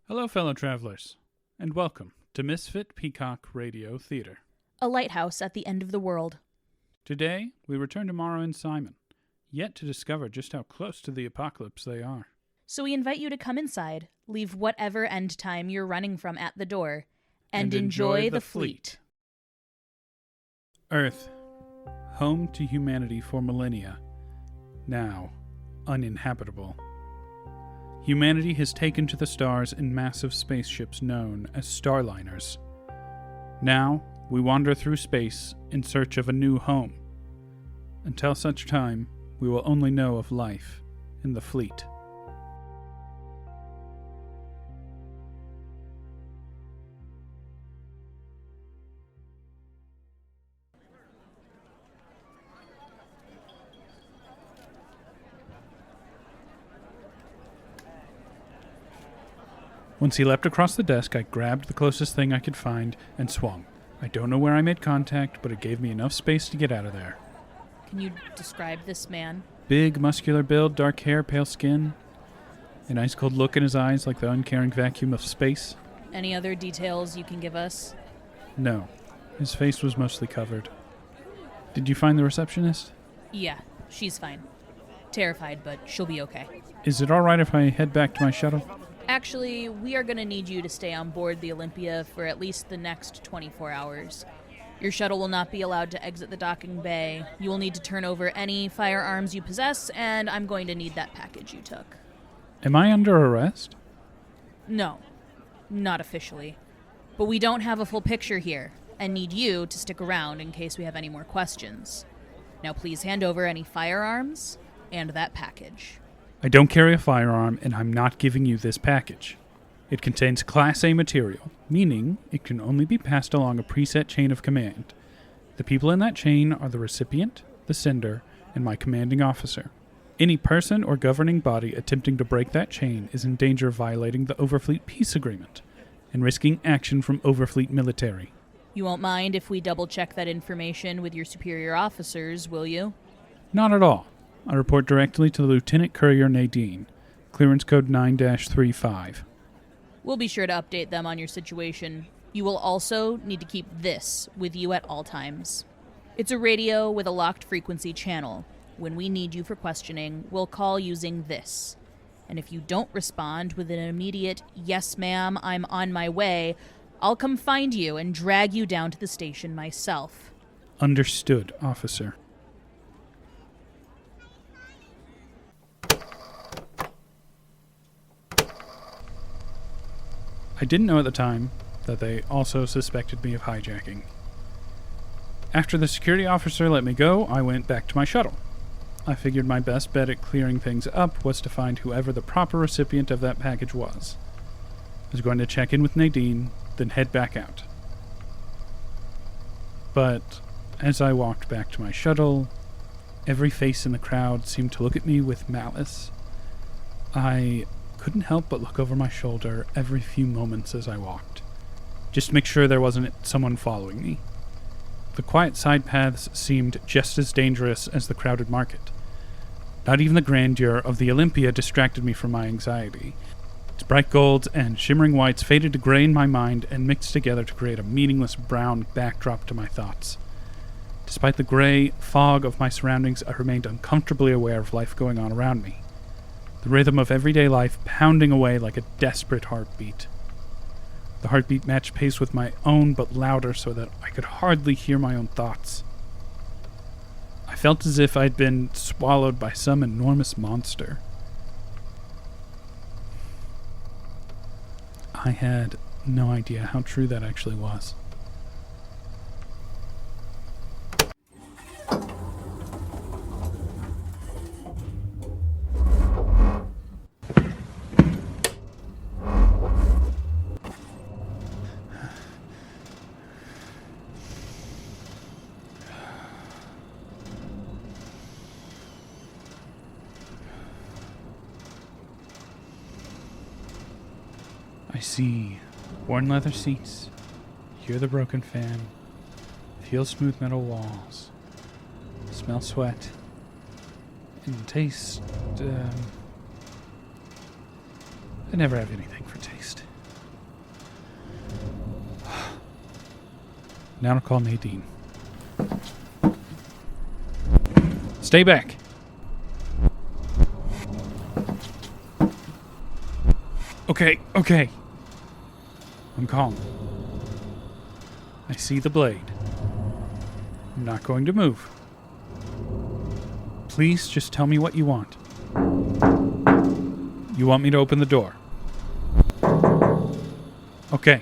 Hello, fellow travelers, and welcome to Misfit Peacock Radio Theater. A lighthouse at the end of the world. Today, we return to Maura and Simon, yet to discover just how close to the apocalypse they are. So we invite you to come inside, leave whatever end time you're running from at the door, and enjoy the fleet. Earth, home to humanity for millennia, now uninhabitable. Humanity has taken to the stars in massive spaceships known as starliners. Now, we wander through space in search of a new home. Until such time, we will only know of life in the fleet. Once he leapt across the desk, I grabbed the closest thing I could find and swung. I don't know where I made contact, but it gave me enough space to get out of there. Can you describe this man? Big, muscular build, dark hair, pale skin. An ice-cold look in his eyes like the uncaring vacuum of space. Any other details you can give us? No. His face was mostly covered. Did you find the receptionist? Yeah, she's fine. Terrified, but she'll be okay. Is it alright if I head back to my shuttle? Actually, we are going to need you to stay on board the Olympia for at least the next 24 hours. Your shuttle will not be allowed to exit the docking bay. You will need to turn over any firearms you possess, and I'm going to need that package you took. Am I under arrest? No, not officially. But we don't have a full picture here, and need you to stick around in case we have any more questions. Now please hand over any firearms and that package. I don't carry a firearm, and I'm not giving you this package. It contains Class A material, meaning it can only be passed along a preset chain of command. The people in that chain are the recipient, the sender, and my commanding officer. Any person or governing body attempting to break that chain is in danger of violating the Overfleet Peace Agreement and risking action from Overfleet military. You won't mind if we double-check that information with your superior officers, will you? Not at all. I report directly to Lieutenant Courier Nadine, clearance code 9-35. We'll be sure to update them on your situation. You will also need to keep this with you at all times. It's a radio with a locked frequency channel. When we need you for questioning, we'll call using this. And if you don't respond with an immediate, "Yes, ma'am, I'm on my way," I'll come find you and drag you down to the station myself. Understood, officer. I didn't know at the time that they also suspected me of hijacking. After the security officer let me go, I went back to my shuttle. I figured my best bet at clearing things up was to find whoever the proper recipient of that package was. I was going to check in with Nadine, then head back out. But as I walked back to my shuttle, every face in the crowd seemed to look at me with malice. I couldn't help but look over my shoulder every few moments as I walked, just to make sure there wasn't someone following me. The quiet side paths seemed just as dangerous as the crowded market. Not even the grandeur of the Olympia distracted me from my anxiety. Its bright golds and shimmering whites faded to gray in my mind and mixed together to create a meaningless brown backdrop to my thoughts. Despite the gray fog of my surroundings, I remained uncomfortably aware of life going on around me. The rhythm of everyday life pounding away like a desperate heartbeat. The heartbeat matched pace with my own, but louder so that I could hardly hear my own thoughts. I felt as if I'd been swallowed by some enormous monster. I had no idea how true that actually was. I see worn leather seats, hear the broken fan, feel smooth metal walls, smell sweat, and taste I never have anything for taste. Now to call Nadine. Stay back. Okay. I'm calm. I see the blade. I'm not going to move. Please just tell me what you want. You want me to open the door? Okay.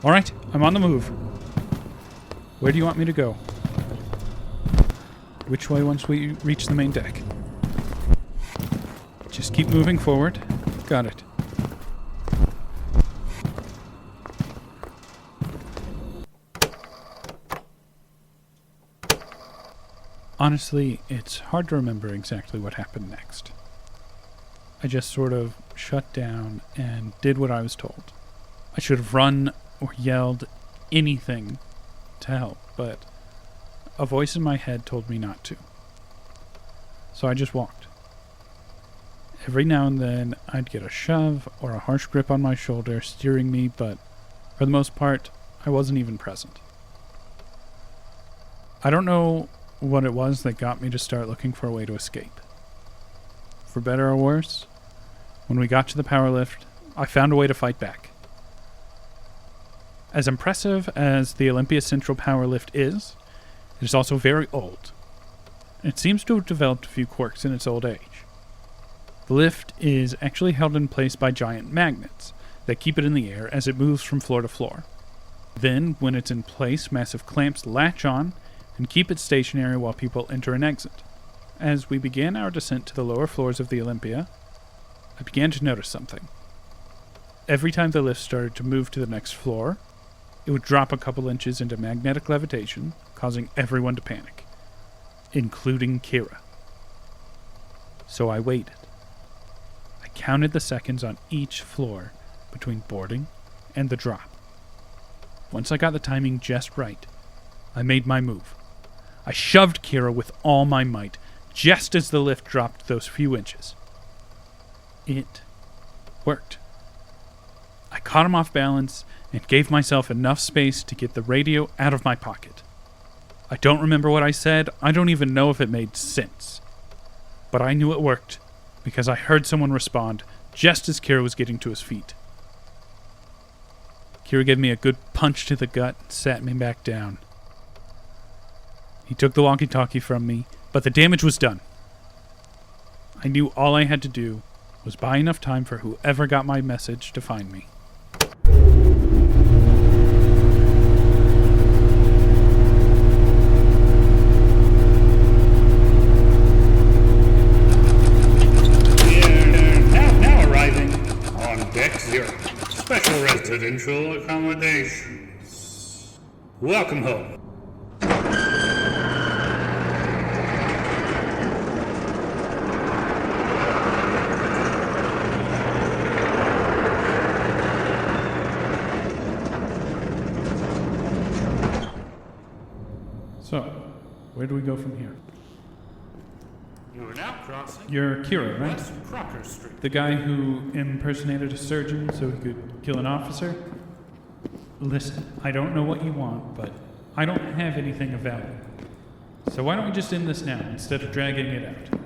All right, I'm on the move. Where do you want me to go? Which way once we reach the main deck? Just keep moving forward. Got it. Honestly, it's hard to remember exactly what happened next. I just sort of shut down and did what I was told. I should have run or yelled anything to help, but a voice in my head told me not to. So I just walked. Every now and then, I'd get a shove or a harsh grip on my shoulder steering me, but for the most part, I wasn't even present. I don't know what it was that got me to start looking for a way to escape. For better or worse, when we got to the power lift, I found a way to fight back. As impressive as the Olympia Central power lift is, it is also very old. It seems to have developed a few quirks in its old age. The lift is actually held in place by giant magnets that keep it in the air as it moves from floor to floor. Then, when it's in place, massive clamps latch on and keep it stationary while people enter and exit. As we began our descent to the lower floors of the Olympia, I began to notice something. Every time the lift started to move to the next floor, it would drop a couple inches into magnetic levitation, causing everyone to panic, including Kira. So I waited. I counted the seconds on each floor between boarding and the drop. Once I got the timing just right, I made my move. I shoved Kira with all my might, just as the lift dropped those few inches. It worked. I caught him off balance and gave myself enough space to get the radio out of my pocket. I don't remember what I said. I don't even know if it made sense. But I knew it worked because I heard someone respond just as Kira was getting to his feet. Kira gave me a good punch to the gut and sat me back down. He took the walkie-talkie from me, but the damage was done. I knew all I had to do was buy enough time for whoever got my message to find me. Now arriving on Deck Zero, special residential accommodations. Welcome home. So, where do we go from here? You are now crossing You're Kira, right? West Crocker Street. The guy who impersonated a surgeon so he could kill an officer? Listen, I don't know what you want, but I don't have anything of value. So why don't we just end this now, instead of dragging it out?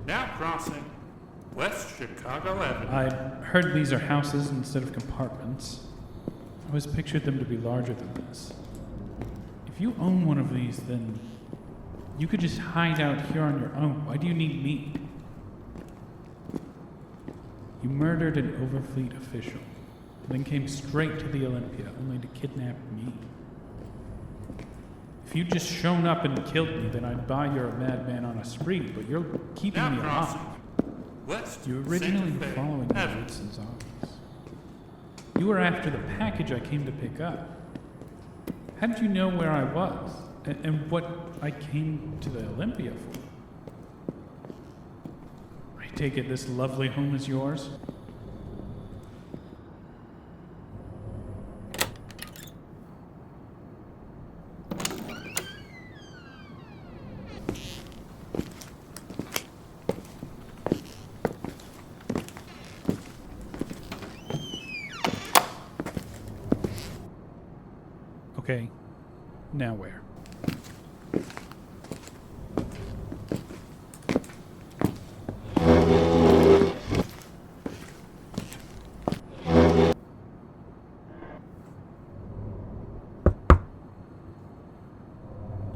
Now crossing West Chicago Avenue. I heard these are houses instead of compartments. I always pictured them to be larger than this. If you own one of these, then you could just hide out here on your own. Why do you need me? You murdered an Overfleet official, then came straight to the Olympia only to kidnap me. If you'd just shown up and killed me, then I'd buy you're a madman on a spree, but you're keeping me alive. West You originally Santa were Fe following me to Avenue. Wilson's office. You were after the package I came to pick up. How did you know where I was? And what I came to the Olympia for? I take it this lovely home is yours? Okay, now where?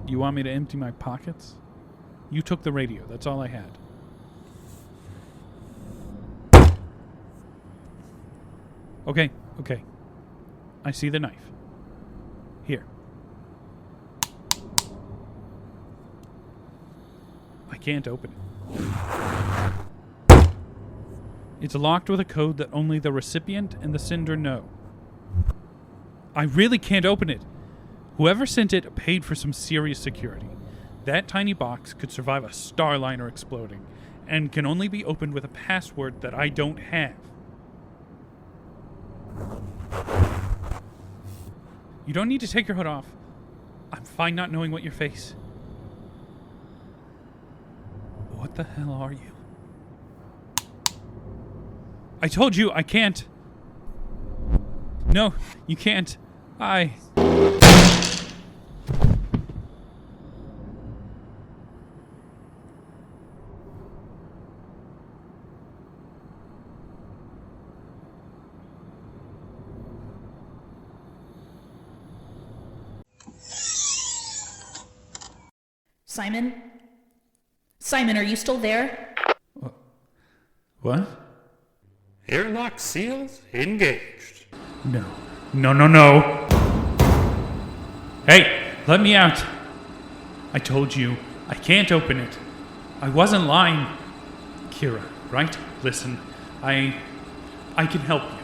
You want me to empty my pockets? You took the radio, that's all I had. Okay. I see the knife. Here. I can't open it. It's locked with a code that only the recipient and the sender know. I really can't open it. Whoever sent it paid for some serious security. That tiny box could survive a Starliner exploding, and can only be opened with a password that I don't have. You don't need to take your hood off. I'm fine not knowing what your face. What the hell are you? I told you I can't. No, you can't. Simon? Simon, are you still there? What? Airlock seals engaged. No. Hey, let me out. I told you, I can't open it. I wasn't lying. Kira, right? Listen, I can help you.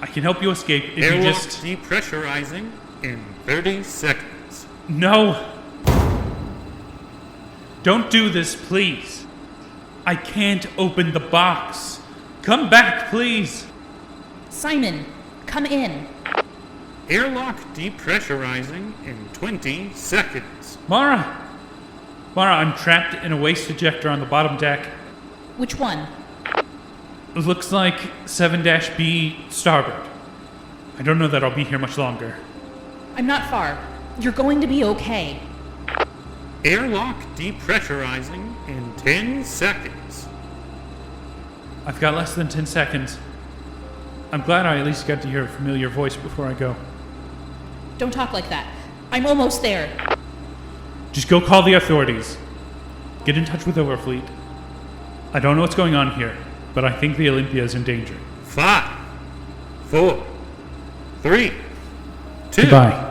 I can help you escape if Airlock you just... depressurizing in 30 seconds. No! Don't do this, please. I can't open the box. Come back, please. Simon, come in. Airlock depressurizing in 20 seconds. Maura, I'm trapped in a waste ejector on the bottom deck. Which one? It looks like 7-B starboard. I don't know that I'll be here much longer. I'm not far. You're going to be okay. Airlock depressurizing in 10 seconds. I've got less than 10 seconds. I'm glad I at least got to hear a familiar voice before I go. Don't talk like that. I'm almost there. Just go call the authorities. Get in touch with Overfleet. I don't know what's going on here, but I think the Olympia is in danger. 5, 4, 3, 2. Goodbye.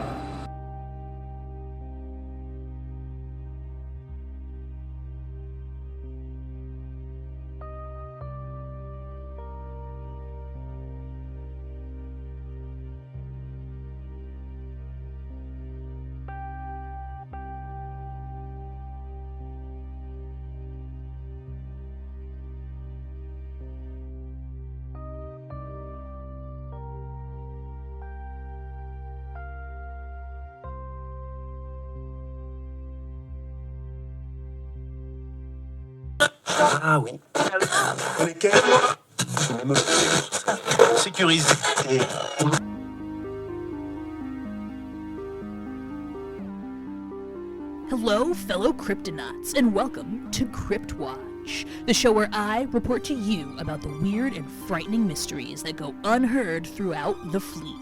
Ah oui. Sécurisé. Hello, fellow Kryptonauts, and welcome to Crypt Watch, the show where I report to you about the weird and frightening mysteries that go unheard throughout the fleet.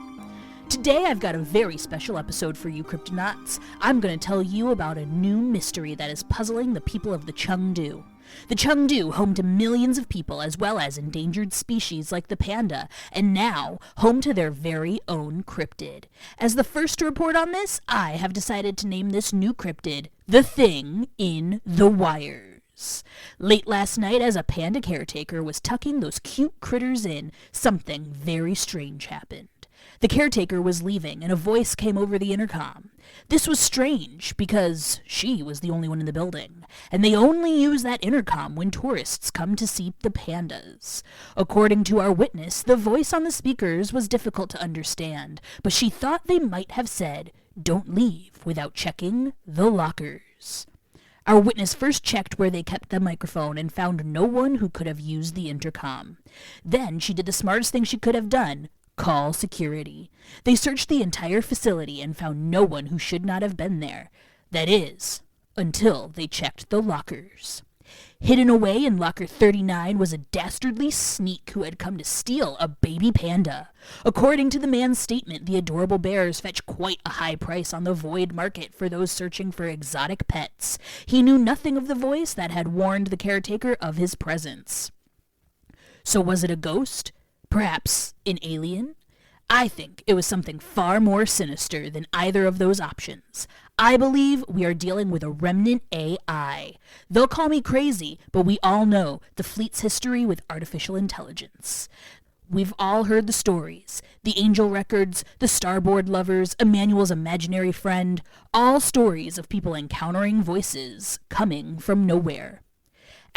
Today I've got a very special episode for you Kryptonauts. I'm going to tell you about a new mystery that is puzzling the people of the Chengdu. The Chengdu, home to millions of people as well as endangered species like the panda, and now home to their very own cryptid. As the first to report on this, I have decided to name this new cryptid The Thing in the Wires. Late last night, as a panda caretaker was tucking those cute critters in, something very strange happened. The caretaker was leaving, and a voice came over the intercom. This was strange, because she was the only one in the building, and they only use that intercom when tourists come to see the pandas. According to our witness, the voice on the speakers was difficult to understand, but she thought they might have said, "Don't leave without checking the lockers." Our witness first checked where they kept the microphone and found no one who could have used the intercom. Then she did the smartest thing she could have done, Call security. They searched the entire facility and found no one who should not have been there. That is, until they checked the lockers. Hidden away in locker 39 was a dastardly sneak who had come to steal a baby panda. According to the man's statement, the adorable bears fetch quite a high price on the void market for those searching for exotic pets. He knew nothing of the voice that had warned the caretaker of his presence. So was it a ghost? Perhaps an alien? I think it was something far more sinister than either of those options. I believe we are dealing with a remnant AI. They'll call me crazy, but we all know the fleet's history with artificial intelligence. We've all heard the stories, the angel records, the starboard lovers, Emmanuel's imaginary friend, all stories of people encountering voices coming from nowhere.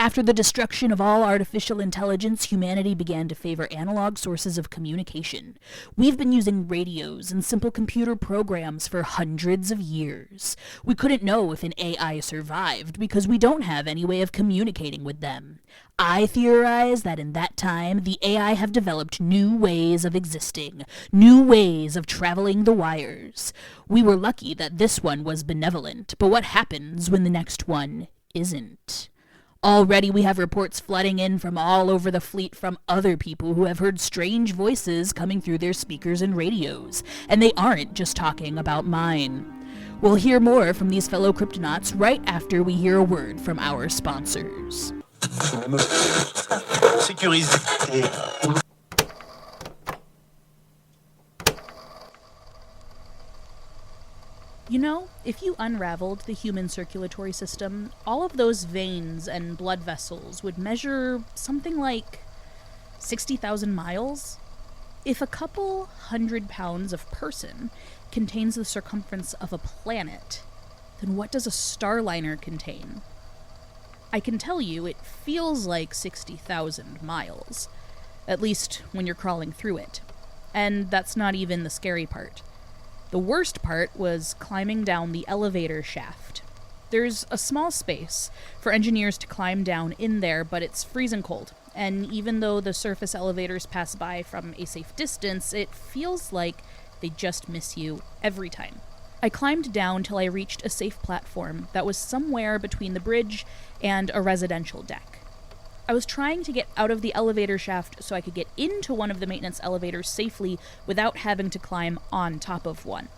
After the destruction of all artificial intelligence, humanity began to favor analog sources of communication. We've been using radios and simple computer programs for hundreds of years. We couldn't know if an AI survived because we don't have any way of communicating with them. I theorize that in that time, the AI have developed new ways of existing, new ways of traveling the wires. We were lucky that this one was benevolent, but what happens when the next one isn't? Already we have reports flooding in from all over the fleet from other people who have heard strange voices coming through their speakers and radios, and they aren't just talking about mine. We'll hear more from these fellow Kryptonauts right after we hear a word from our sponsors. Sécurisé. You know, if you unraveled the human circulatory system, all of those veins and blood vessels would measure something like 60,000 miles. If a couple 100 pounds of person contains the circumference of a planet, then what does a starliner contain? I can tell you it feels like 60,000 miles, at least when you're crawling through it. And that's not even the scary part. The worst part was climbing down the elevator shaft. There's a small space for engineers to climb down in there, but it's freezing cold. And even though the surface elevators pass by from a safe distance, it feels like they just miss you every time. I climbed down till I reached a safe platform that was somewhere between the bridge and a residential deck. I was trying to get out of the elevator shaft so I could get into one of the maintenance elevators safely without having to climb on top of one.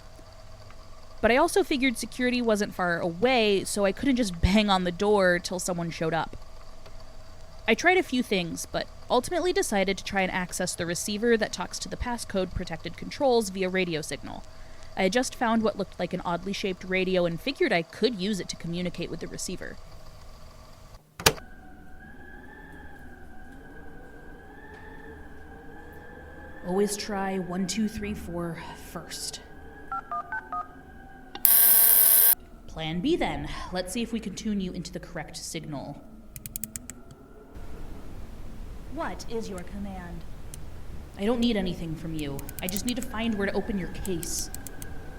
But I also figured security wasn't far away, so I couldn't just bang on the door till someone showed up. I tried a few things, but ultimately decided to try and access the receiver that talks to the passcode protected controls via radio signal. I had just found what looked like an oddly shaped radio and figured I could use it to communicate with the receiver. Always try 1, 2, 3, 4 first. Plan B then. Let's see if we can tune you into the correct signal. What is your command? I don't need anything from you. I just need to find where to open your case.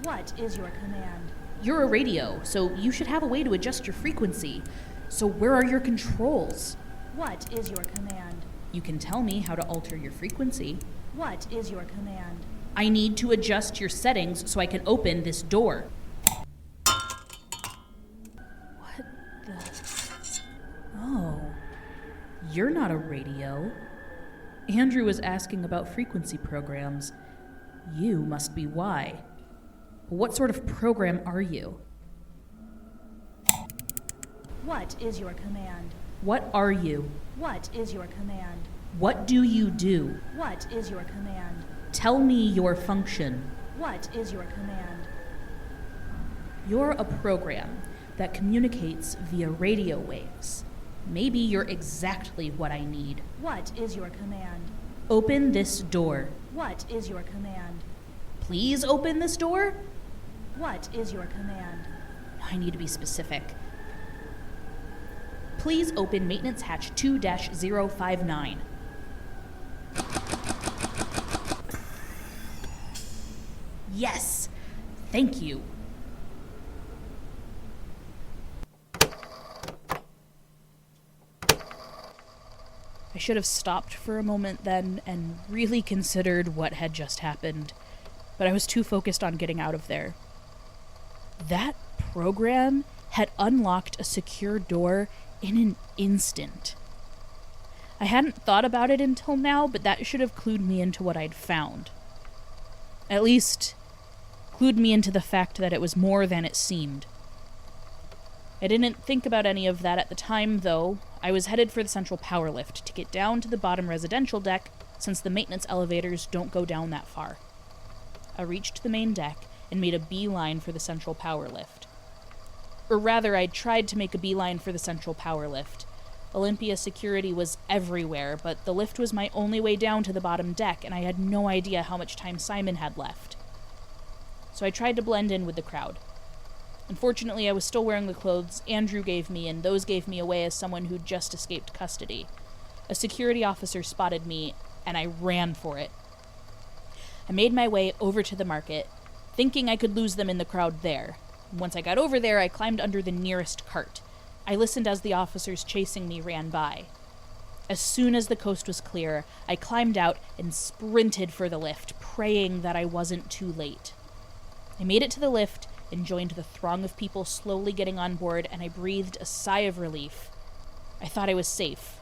What is your command? You're a radio, so you should have a way to adjust your frequency. So where are your controls? What is your command? You can tell me how to alter your frequency. What is your command? I need to adjust your settings so I can open this door. What the... Oh. You're not a radio. Andrew was asking about frequency programs. You must be why. What sort of program are you? What is your command? What are you? What is your command? What do you do? What is your command? Tell me your function. What is your command? You're a program that communicates via radio waves. Maybe you're exactly what I need. What is your command? Open this door. What is your command? Please open this door? What is your command? I need to be specific. Please open maintenance hatch 2-059. Yes! Thank you. I should have stopped for a moment then and really considered what had just happened, but I was too focused on getting out of there. That program had unlocked a secure door in an instant. I hadn't thought about it until now, but that should have clued me into what I'd found. At least, clued me into the fact that it was more than it seemed. I didn't think about any of that at the time, though. I was headed for the central power lift to get down to the bottom residential deck, since the maintenance elevators don't go down that far. I reached the main deck and made a beeline for the central power lift. Or rather, I tried to make a beeline for the central power lift. Olympia security was everywhere, but the lift was my only way down to the bottom deck, and I had no idea how much time Simon had left. So I tried to blend in with the crowd. Unfortunately, I was still wearing the clothes Andrew gave me, and those gave me away as someone who'd just escaped custody. A security officer spotted me, and I ran for it. I made my way over to the market, thinking I could lose them in the crowd there. Once I got over there, I climbed under the nearest cart. I listened as the officers chasing me ran by. As soon as the coast was clear, I climbed out and sprinted for the lift, praying that I wasn't too late. I made it to the lift and joined the throng of people slowly getting on board, and I breathed a sigh of relief. I thought I was safe.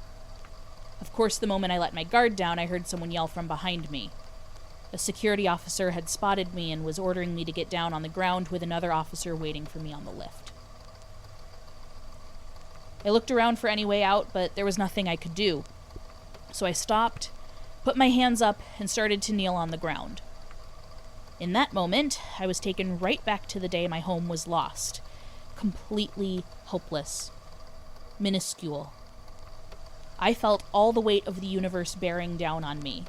Of course, the moment I let my guard down, I heard someone yell from behind me. A security officer had spotted me and was ordering me to get down on the ground with another officer waiting for me on the lift. I looked around for any way out, but there was nothing I could do. So I stopped, put my hands up, and started to kneel on the ground. In that moment, I was taken right back to the day my home was lost. Completely hopeless. Minuscule. I felt all the weight of the universe bearing down on me.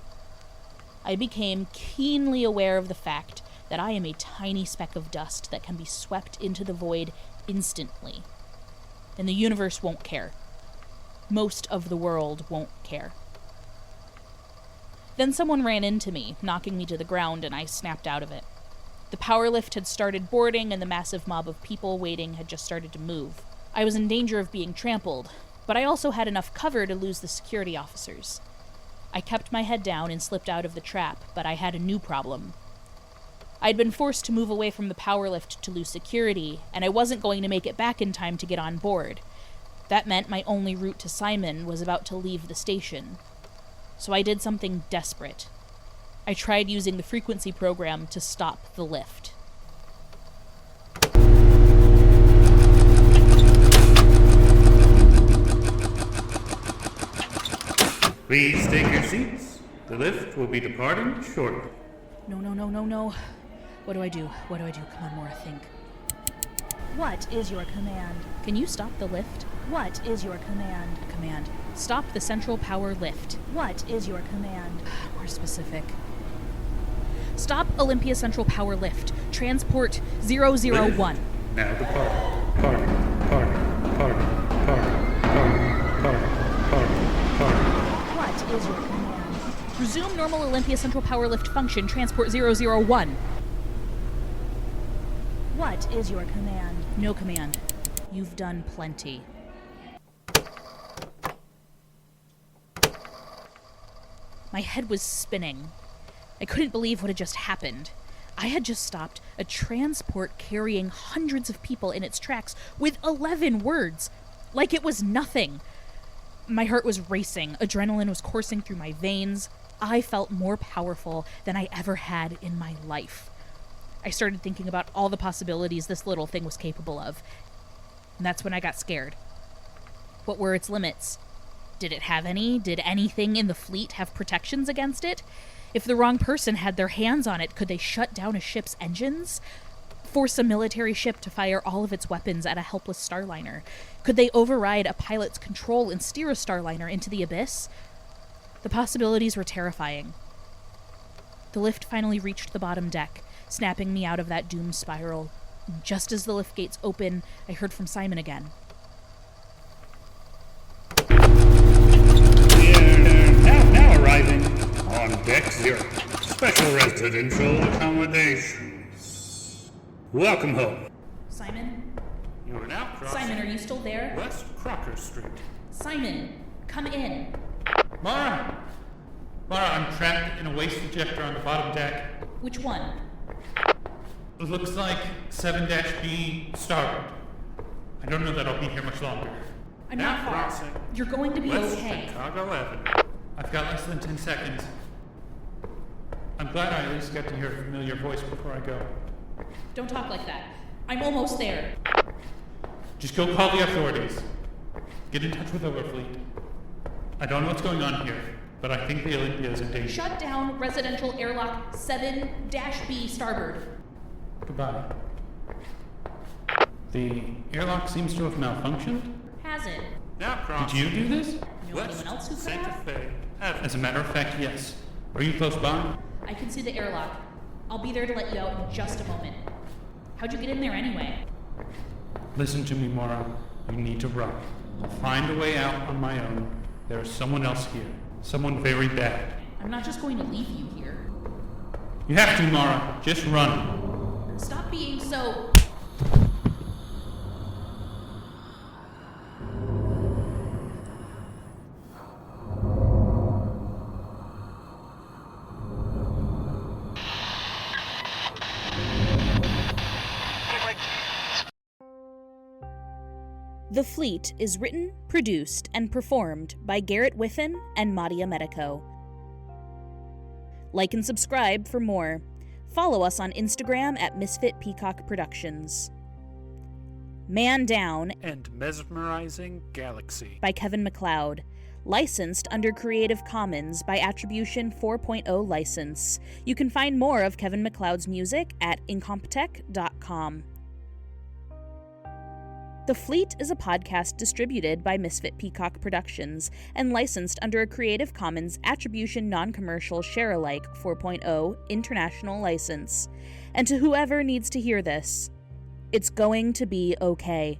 I became keenly aware of the fact that I am a tiny speck of dust that can be swept into the void instantly. And the universe won't care. Most of the world won't care. Then someone ran into me, knocking me to the ground, and I snapped out of it. The power lift had started boarding, and the massive mob of people waiting had just started to move. I was in danger of being trampled, but I also had enough cover to lose the security officers. I kept my head down and slipped out of the trap, but I had a new problem. I'd been forced to move away from the power lift to lose security, and I wasn't going to make it back in time to get on board. That meant my only route to Simon was about to leave the station. So I did something desperate. I tried using the frequency program to stop the lift. Please take your seats. The lift will be departing shortly. No. What do I do? Come on, Maura, think. What is your command? Can you stop the lift? What is your command? Command. Stop the central power lift. What is your command? More specific. Stop Olympia Central Power Lift. Transport 001. Now departing. What is your command? Resume normal Olympia Central Power Lift function. Transport 001. What is your command? No command. You've done plenty. My head was spinning. I couldn't believe what had just happened. I had just stopped a transport carrying hundreds of people in its tracks with 11 words, like it was nothing. My heart was racing. Adrenaline was coursing through my veins. I felt more powerful than I ever had in my life. I started thinking about all the possibilities this little thing was capable of. And that's when I got scared. What were its limits? Did it have any? Did anything in the fleet have protections against it? If the wrong person had their hands on it, could they shut down a ship's engines? Force a military ship to fire all of its weapons at a helpless starliner? Could they override a pilot's control and steer a starliner into the abyss? The possibilities were terrifying. The lift finally reached the bottom deck, snapping me out of that doom spiral. Just as the lift gates open, I heard from Simon again. Now arriving on Deck 0. Special residential accommodations. Welcome home. Simon? You are now crossing Simon, are you still there? West Crocker Street. Simon, come in. Maura! Maura, I'm trapped in a waste ejector on the bottom deck. Which one? It looks like 7-B starboard. I don't know that I'll be here much longer. I'm not far. You're going to be West okay. Chicago Avenue. I've got less than 10 seconds. I'm glad I at least got to hear a familiar voice before I go. Don't talk like that. I'm almost there. Just go call the authorities. Get in touch with Overfleet. I don't know what's going on here, but I think the Olympia is in danger. Shut down residential airlock 7-B starboard. Goodbye. The airlock seems to have malfunctioned. Has it? Did you do this? Know anyone else who could have? Fe. As a matter of fact, yes. Are you close by? I can see the airlock. I'll be there to let you out in just a moment. How'd you get in there anyway? Listen to me, Maura. You need to run. I'll find a way out on my own. There is someone else here. Someone very bad. I'm not just going to leave you here. You have to, Maura. Just run. Stop being so... The Fleet is written, produced, and performed by Garrett Whiffen and Madia Medico. Like and subscribe for more. Follow us on Instagram at Misfit Peacock Productions. Man Down And Mesmerizing Galaxy. by Kevin MacLeod. Licensed under Creative Commons by Attribution 4.0 license. You can find more of Kevin MacLeod's music at incompetech.com. The Fleet is a podcast distributed by Misfit Peacock Productions and licensed under a Creative Commons Attribution Non-Commercial Share-alike 4.0 international license. And to whoever needs to hear this, it's going to be okay.